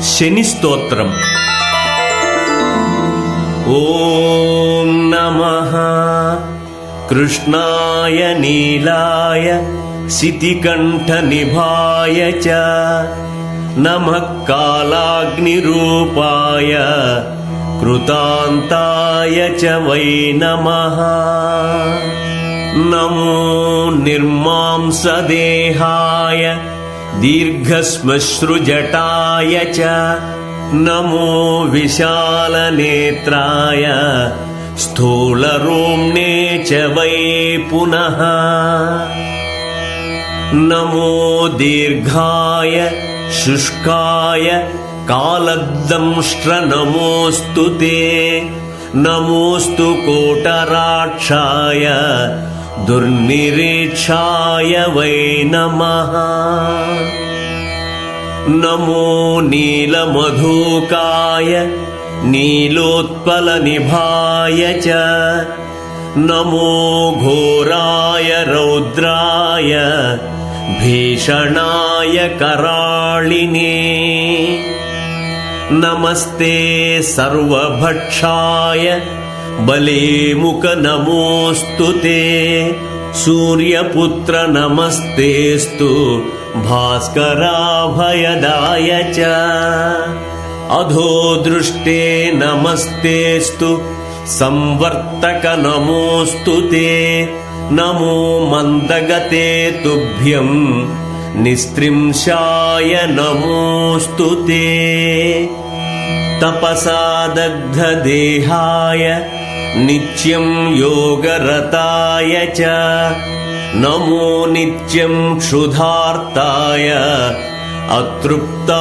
शनिस्तोत्रम्। ॐ नमः कृष्णाय नीलाय शितिकण्ठनिभाय च नमः कालाग्निरूपाय कृतान्ताय च वै नमः। नमो निर्मांसदेहाय दीर्घश्मश्रुजटाय च नमो विशालनेत्राय स्थूलरोम्णे च वै पुनः। नमो दीर्घाय शुष्काय कालदंष्ट्र नमोऽस्तु ते। नमोऽस्तु कोटराक्षाय दुर्निरीक्षाय वै नमः। नमो नीलमधुकाय नीलोत्पलनिभाय च नमो घोराय रौद्राय भीषणाय कराळिने। नमस्ते सर्वभक्षाय बलेमुख नमोऽस्तु ते। सूर्यपुत्र नमस्तेस्तु भास्कराभयदाय च। अधोदृष्टे नमस्तेस्तु संवर्तक नमोऽस्तु ते। नमो मन्दगते तुभ्यं निस्त्रिंशाय नमोऽस्तु ते। तपसा दग्धदेहाय नित्यं योगरताय च नमो नित्यं क्षुधार्ताय अतृप्ता